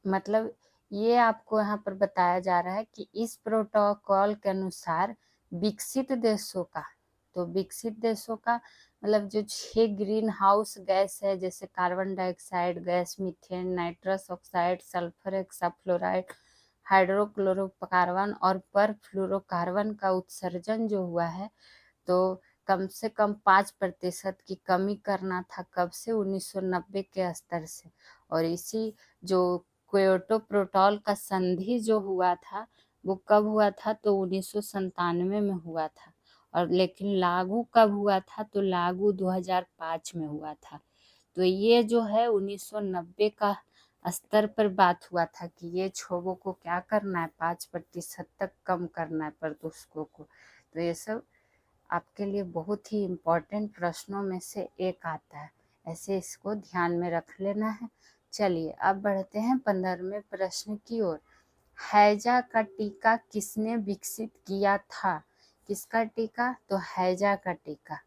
मतलब ये आपको यहाँ पर बताया जा रहा है कि इस प्रोटोकॉल के अनुसार विकसित देशों का, तो विकसित देशों का मतलब जो 6 ग्रीन हाउस गैस है, जैसे carbon dioxide gas, methane, nitrous oxide, sulphur hexafluoride, hydrochlorocarbon और परफ्लोरोकार्बन का उत्सर्जन जो हुआ है, तो कम से कम 5% की कमी करना था। कब से, 1990 के स्तर से। और इसी जो क्योटो प्रोटोकॉल का संधि जो हुआ था वो कब हुआ था, तो 1997 में हुआ था। और लेकिन लागू कब हुआ था, तो लागू 2005 में हुआ था। तो ये जो है 1990 का स्तर पर बात हुआ था कि ये क्षोभों को क्या करना है, 5% तक कम करना है प्रदूषकों को। तो ये सब आपके लिए बहुत ही इम्पोर्टेंट प्रश्नों में से एक आता है, ऐसे इसको ध्यान में रख लेना है। चलिए अब बढ़ते हैं 15वें प्रश्न की ओर। हैजा का टीका किसने विकसित किया था, किसका टीका, तो हैजा का टीका।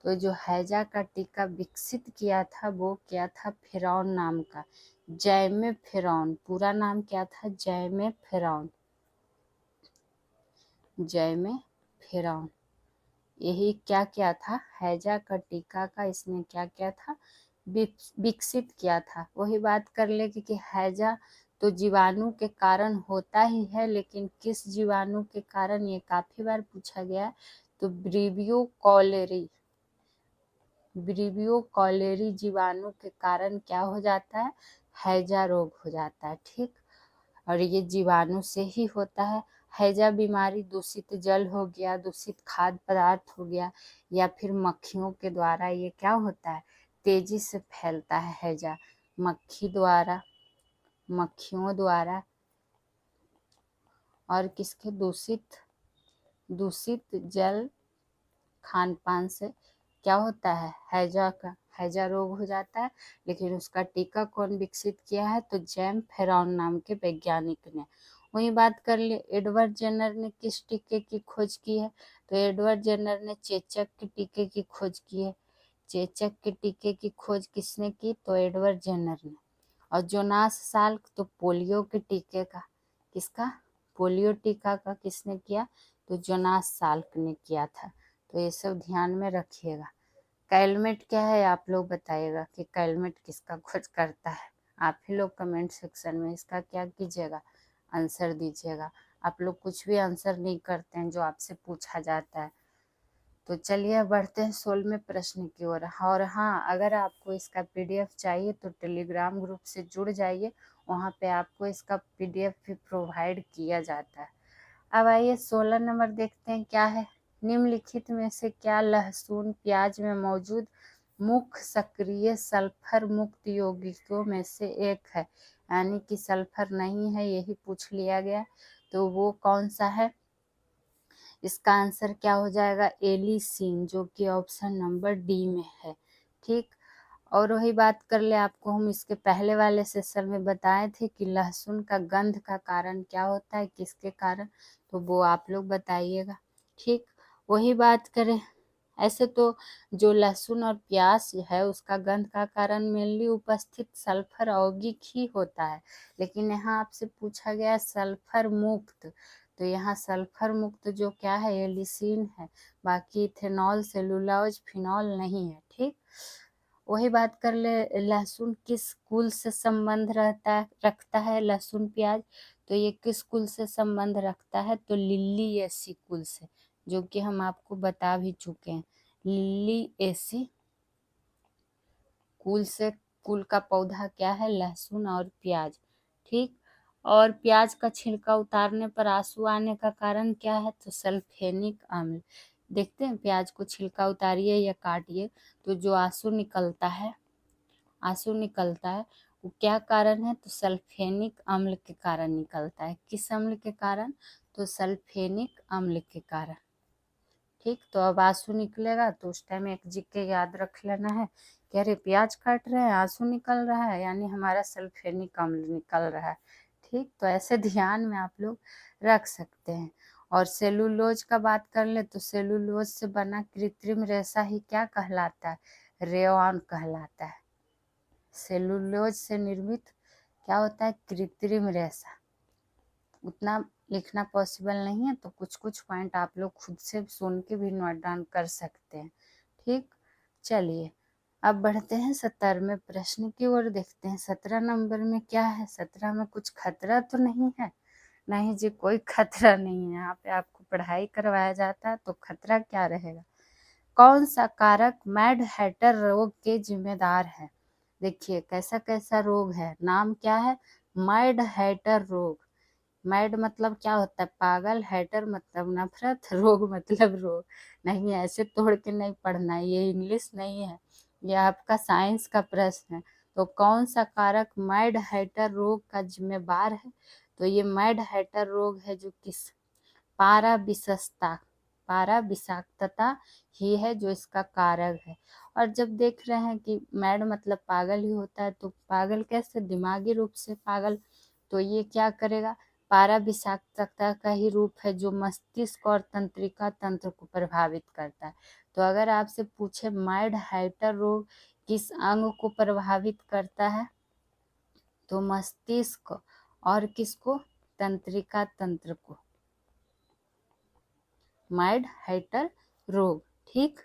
तो जो हैजा का टीका विकसित किया था वो क्या था, फेरौन नाम का, जैमे फेरौन। पूरा नाम क्या था, जैमे फेरौन। यही क्या क्या था, हैजा का टीका का इसने क्या क्या था, विकसित किया था। वही बात कर ले कि हैजा तो जीवाणु के कारण होता ही है, लेकिन किस जीवाणु के कारण, ये काफी बार पूछा गया। तो ब्रीवियो कॉलेरी जीवाणु के कारण क्या हो जाता है, हैजा रोग हो जाता है। ठीक, और ये जीवाणु से ही होता है। हैजा बीमारी दूषित जल हो गया, दूषित खाद्य पदार्थ हो गया, या फिर मक्खियों के द्वारा ये क्या होता है, तेजी से फैलता है हैजा, मक्खियों द्वारा। और किसके, दूषित जल, खान पान से क्या होता है, हैजा रोग हो जाता है। लेकिन उसका टीका कौन विकसित किया है, तो जैम फेरौन नाम के वैज्ञानिक ने। वही बात कर लिए, एडवर्ड जेनर ने किस टीके की खोज की है, तो एडवर्ड जेनर ने चेचक के टीके की खोज की है। चेचक के टीके की खोज किसने की, तो एडवर्ड जेनर ने। और जोनास साल्क, तो पोलियो के टीके का, किसका, पोलियो टीका का किसने किया, तो जोनास साल्क ने किया था। तो ये सब ध्यान में रखिएगा। कैलमेट क्या है, आप लोग बताइएगा कि कैलमेट किसका खोज करता है। आप ही लोग कमेंट सेक्शन में इसका क्या कीजिएगा, आंसर दीजिएगा। आप लोग कुछ भी आंसर नहीं करते हैं जो आपसे पूछा जाता है। तो चलिए बढ़ते हैं 16वें प्रश्न की ओर। और हाँ, अगर आपको इसका पीडीएफ चाहिए तो टेलीग्राम ग्रुप से जुड़ जाइए, वहाँ पे आपको इसका पीडीएफ भी प्रोवाइड किया जाता है। अब आइए 16 नंबर देखते हैं क्या है। निम्नलिखित में से क्या लहसुन प्याज में मौजूद मुख्य सक्रिय सल्फर मुक्त यौगिकों में से एक है, यानी कि सल्फर नहीं है, यही पूछ लिया गया। तो वो कौन सा है, इसका आंसर क्या हो जाएगा, एलिसीन, जो कि ऑप्शन नंबर डी में है। ठीक, और वही बात कर ले, आपको हम इसके पहले वाले सेशन में बताए थे कि लहसुन का गंध का कारण क्या होता है, किसके कारण, तो वो आप लोग बताइएगा। ठीक, वही बात करें, ऐसे तो जो लहसुन और प्याज है उसका गंध का कारण मेनली उपस्थित सल्फर यौगिक ही होता है, लेकिन यहाँ आपसे पूछा गया सल्फर मुक्त, तो यहाँ सल्फर मुक्त जो क्या है, एलिसीन है, बाकी इथेनॉल, सेलुलोज, फिनॉल नहीं है। ठीक, वही बात कर ले, लहसुन किस कुल से संबंध रखता है लहसुन प्याज, तो ये किस कुल से संबंध रखता है, तो लिलिएसी कुल से, जो कि हम आपको बता भी चुके हैं। लिलिएसी कुल से, कुल का पौधा क्या है, लहसुन और प्याज। ठीक, और प्याज का छिलका उतारने पर आंसू आने का कारण क्या है, तो सल्फेनिक अम्ल। देखते हैं, प्याज को छिलका उतारिए या काटिए तो जो आंसू निकलता है, आंसू निकलता है, वो क्या कारण है, तो सल्फेनिक अम्ल के कारण निकलता है। किस अम्ल के कारण, तो सल्फेनिक अम्ल के कारण। ठीक, तो अब आंसू निकलेगा तो उस टाइम एक जिक्के याद रख लेना है कि अरे प्याज काट रहे हैं, आंसू निकल रहा है, यानी हमारा सल्फेनिक अम्ल निकल रहा है। ठीक, तो ऐसे ध्यान में आप लोग रख सकते हैं। और सेलुलोज का बात कर ले तो सेलुलोज से बना कृत्रिम रेशा ही क्या कहलाता है, रेयॉन कहलाता है। सेलुलोज से निर्मित क्या होता है, कृत्रिम रेशा। उतना लिखना पॉसिबल नहीं है, तो कुछ कुछ पॉइंट आप लोग खुद से सुन के भी नोट डाउन कर सकते हैं। ठीक, चलिए अब बढ़ते हैं 17वें प्रश्न की ओर, देखते हैं 17 नंबर में क्या है। 17 में कुछ खतरा तो नहीं है, नहीं जी, कोई खतरा नहीं है। यहाँ पे आपको पढ़ाई करवाया जाता है, तो खतरा क्या रहेगा। कौन सा कारक मैड हैटर रोग के जिम्मेदार है। देखिए कैसा कैसा रोग है, नाम क्या है, मैड हैटर रोग। मैड मतलब क्या होता है, पागल, हैटर मतलब नफरत, रोग मतलब रोग। नहीं, ऐसे तोड़ के नहीं पढ़ना है, ये इंग्लिश नहीं है, ये आपका साइंस का प्रश्न है। तो कौन सा कारक मैड हैटर रोग का जिम्मेदार है, तो ये मैड हैटर रोग है जो किस, पारा विषाक्तता, पारा विषाक्तता ही है जो इसका कारक है। और जब देख रहे हैं कि मैड मतलब पागल ही होता है, तो पागल कैसे, दिमागी रूप से पागल, तो ये क्या करेगा, पारा विषाक्तता का ही रूप है जो मस्तिष्क और तंत्रिका तंत्र को प्रभावित करता है। तो अगर आपसे पूछे मैड हैटर रोग किस अंग को प्रभावित करता है, तो मस्तिष्क और किसको, तंत्रिका तंत्र को, मैड हैटर रोग। ठीक,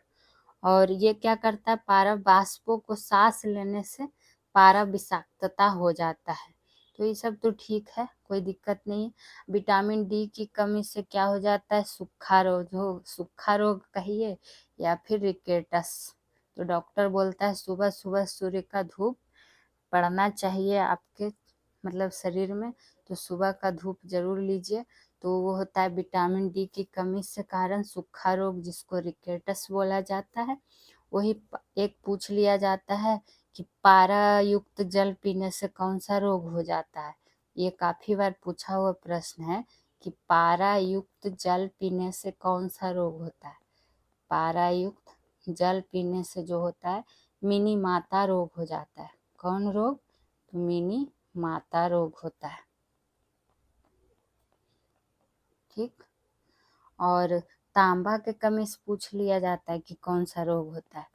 और ये क्या करता है, पारा वाष्पों को सांस लेने से पारा विषाक्तता हो जाता है। तो ये सब तो ठीक है, कोई दिक्कत नहीं है। विटामिन डी की कमी से क्या हो जाता है, सूखा रोग, हो सूखा रोग कहिए या फिर रिकेटस। तो डॉक्टर बोलता है सुबह सुबह सूर्य का धूप पड़ना चाहिए आपके मतलब शरीर में, तो सुबह का धूप जरूर लीजिए। तो वो होता है विटामिन डी की कमी से कारण सूखा रोग, जिसको रिकेटस बोला जाता है। वही एक पूछ लिया जाता है कि पारा युक्त जल पीने से कौन सा रोग हो जाता है। ये काफी बार पूछा हुआ प्रश्न है कि पारा युक्त जल पीने से कौन सा रोग होता है। पारा युक्त जल पीने से जो होता है, मिनी माता रोग हो जाता है। कौन रोग, तो मिनी माता रोग होता है। ठीक, और तांबा के कमी से पूछ लिया जाता है कि कौन सा रोग होता है,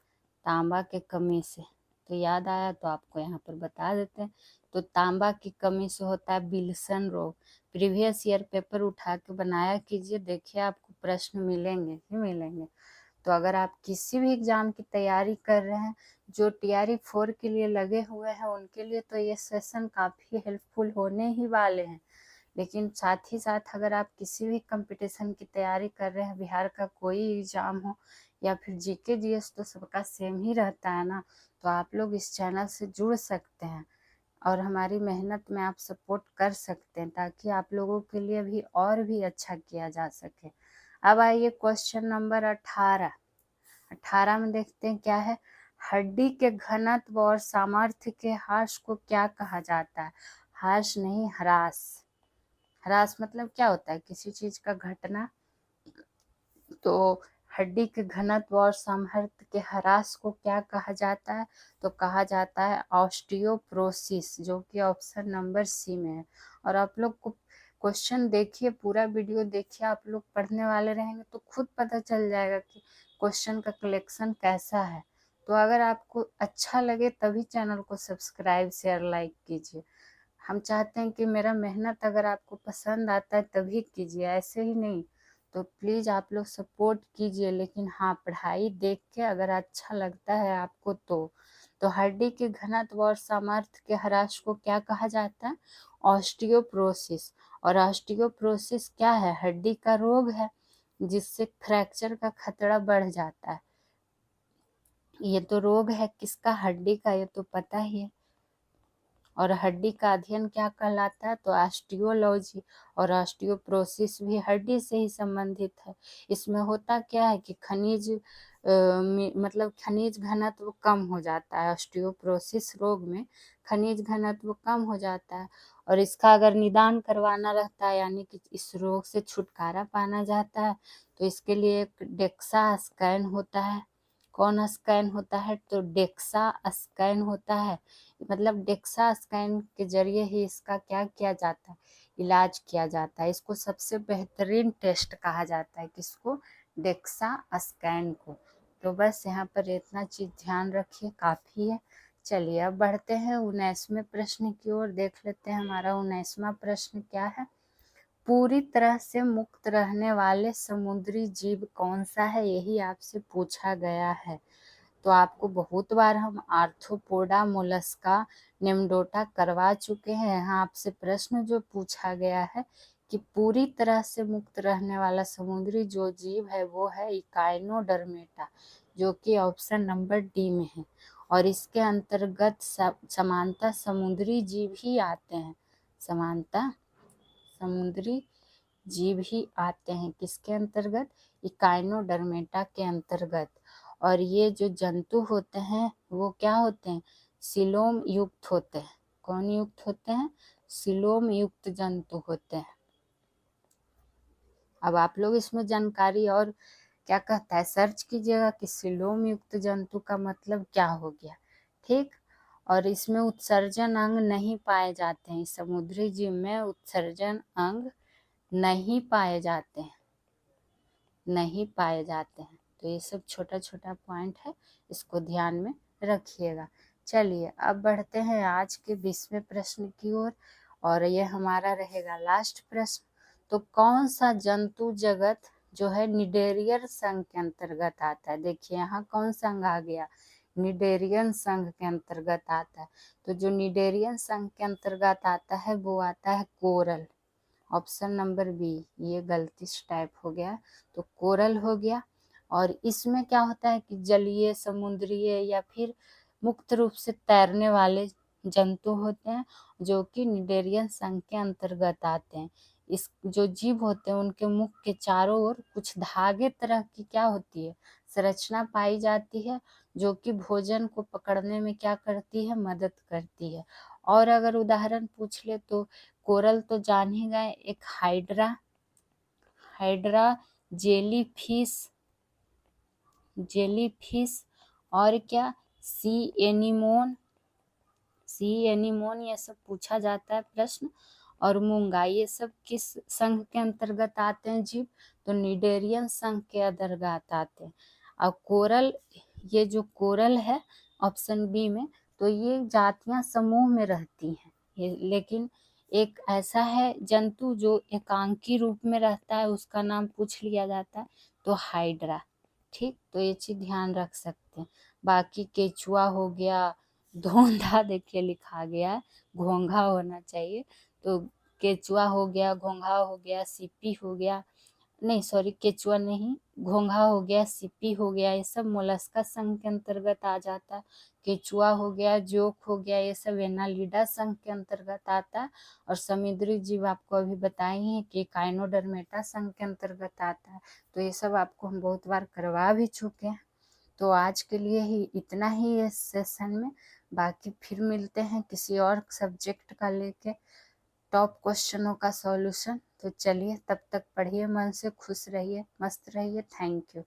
तांबा के कमी से। तो याद आया तो आपको यहाँ पर बता देते हैं। तो तांबा की कमी से होता है विल्सन रोग। प्रीवियस ईयर पेपर उठा के बनाया कीजिए, देखिए आपको प्रश्न मिलेंगे ही मिलेंगे। तो अगर आप किसी भी एग्जाम की तैयारी कर रहे हैं, जो TRE 4 के लिए लगे हुए हैं, उनके लिए तो ये सेशन काफ़ी हेल्पफुल होने ही वाले हैं। लेकिन साथ ही साथ अगर आप किसी भी कंपटीशन की तैयारी कर रहे हैं, बिहार का कोई एग्जाम हो या फिर GK GS, तो सबका सेम ही रहता है ना, तो आप लोग इस चैनल से जुड़ सकते हैं और हमारी मेहनत में आप सपोर्ट कर सकते हैं, ताकि आप लोगों के लिए भी और भी अच्छा किया जा सके। अब आइए क्वेश्चन नंबर 18। 18 में देखते हैं क्या है, हड्डी के घनत्व और सामर्थ्य के ह्रास को क्या कहा जाता है। ह्रास नहीं, ह्रास। ह्रास मतलब क्या होता है, किसी चीज का घटना तो हड्डी के घनत्व और सामर्थ्य के ह्रास को क्या कहा जाता है? तो कहा जाता है ऑस्टियोप्रोसिस, जो कि ऑप्शन नंबर सी में है। और आप लोग को क्वेश्चन देखिए, पूरा वीडियो देखिए, आप लोग पढ़ने वाले रहेंगे तो खुद पता चल जाएगा कि क्वेश्चन का कलेक्शन कैसा है। तो अगर आपको अच्छा लगे तभी चैनल को सब्सक्राइब शेयर लाइक कीजिए। हम चाहते हैं कि मेरा मेहनत अगर आपको पसंद आता है तभी कीजिए, ऐसे ही नहीं। तो प्लीज़ आप लोग सपोर्ट कीजिए, लेकिन हाँ, पढ़ाई देख के अगर अच्छा लगता है आपको तो हड्डी के घनत्व और सामर्थ्य के ह्रास को क्या कहा जाता है? ऑस्टियोप्रोसिस। और ऑस्टियोप्रोसिस क्या है? हड्डी का रोग है जिससे फ्रैक्चर का खतरा बढ़ जाता है। ये तो रोग है किसका? हड्डी का, ये तो पता ही है। और हड्डी का अध्ययन क्या कहलाता है? तो ऑस्टियोलॉजी। और ऑस्टियोप्रोसिस भी हड्डी से ही संबंधित है। इसमें होता क्या है कि मतलब खनिज घनत्व कम हो जाता है। ऑस्टियोप्रोसिस रोग में खनिज घनत्व कम हो जाता है, और इसका अगर निदान करवाना रहता है, यानी कि इस रोग से छुटकारा पाना जाता है, तो इसके लिए एक डेक्सा स्कैन होता है। कौन स्कैन होता है? तो डेक्सा स्कैन होता है। मतलब डेक्सा स्कैन के जरिए ही इसका क्या किया जाता है? इलाज किया जाता है। इसको सबसे बेहतरीन टेस्ट कहा जाता है, किसको? डेक्सा स्कैन को। तो बस यहाँ पर इतना चीज ध्यान रखिए, काफी है। चलिए अब बढ़ते हैं 19वें प्रश्न की ओर। देख लेते हैं हमारा 19वां प्रश्न क्या है। पूरी तरह से मुक्त रहने वाले समुद्री जीव कौन सा है? यही आपसे पूछा गया है। तो आपको बहुत बार हम आर्थ्रोपोडा, मोलस्का, नेमडोटा करवा चुके हैं। यहाँ आपसे प्रश्न जो पूछा गया है कि पूरी तरह से मुक्त रहने वाला समुद्री जो जीव है वो है इकाइनोडर्मेटा, जो कि ऑप्शन नंबर डी में है। और इसके अंतर्गत समानता समुद्री जीव ही आते हैं। समानता समुद्री जीव ही आते हैं किसके अंतर्गत? इकाइनोडर्मेटा के अंतर्गत। और ये जो जंतु होते हैं वो क्या होते हैं? सिलोम युक्त होते हैं। कौन युक्त होते हैं? सिलोम युक्त जंतु होते हैं। अब आप लोग इसमें जानकारी और क्या कहता है सर्च कीजिएगा कि सिलोम युक्त जंतु का मतलब क्या हो गया। ठीक। और इसमें उत्सर्जन अंग नहीं पाए जाते हैं। समुद्री जीव में उत्सर्जन अंग नहीं पाए जाते हैं, नहीं पाए जाते हैं। तो ये सब छोटा छोटा पॉइंट है, इसको ध्यान में रखिएगा। चलिए अब बढ़ते हैं आज के 20वें प्रश्न की ओर, और ये हमारा रहेगा लास्ट प्रश्न। तो कौन सा जंतु जगत जो है निडेरियर संघ के अंतर्गत आता है? देखिए यहाँ कौन संघ आ गया? निडेरियन संघ के अंतर्गत आता है। तो जो निडेरियन संघ के अंतर्गत आता है वो आता है कोरल। ऑप्शन नंबर बी, ये गलती से टाइप हो गया, तो कोरल हो गया। और इसमें क्या होता है कि जलीय, समुद्रीय या फिर मुक्त रूप से तैरने वाले जंतु होते हैं जो कि निडेरियन संघ के अंतर्गत आते हैं। इस जो जीव होते हैं उनके मुख के चारों ओर कुछ धागे तरह की क्या होती है? संरचना पाई जाती है, जो कि भोजन को पकड़ने में क्या करती है? मदद करती है। और अगर उदाहरण पूछ ले तो कोरल तो जान ही गए, एक हाइड्रा, हाइड्रा, जेलीफिश, जेलीफिश, और क्या? सी एनीमोन, सी एनीमोन, ये सब पूछा जाता है प्रश्न। और मूंगा, ये सब किस संघ के अंतर्गत आते हैं जीव? तो निडेरियन संघ के अंतर्गत आते हैं। अब कोरल, ये जो कोरल है ऑप्शन बी में, तो ये जातियां समूह में रहती हैं। ये लेकिन एक ऐसा है जंतु जो एकांकी रूप में रहता है, उसका नाम पूछ लिया जाता है, तो हाइड्रा। ठीक, तो ये चीज ध्यान रख सकते हैं। बाकी केचुआ हो गया, धोंधा देखिए लिखा गया है, घोंघा होना चाहिए। तो केचुआ हो गया, घोंघा हो गया, सीपी हो गया, नहीं सॉरी केचुआ नहीं, घोंघा हो गया, सीपी हो गया, ये सब मोलस्का संघ के अंतर्गत आ जाता है। केचुआ हो गया, जोक हो गया, ये सब एनालिडा संघ के अंतर्गत आता है। और समुद्री जीव आपको अभी बताए हैं कि काइनोडर्मेटा संघ के अंतर्गत आता है। तो ये सब आपको हम बहुत बार करवा भी चुके हैं। तो आज के लिए ही इतना ही इस सेशन में। बाकी फिर मिलते हैं किसी और सब्जेक्ट का लेके टॉप क्वेश्चनों का सॉल्यूशन। तो चलिए तब तक पढ़िए मन से, खुश रहिए, मस्त रहिए। Thank you.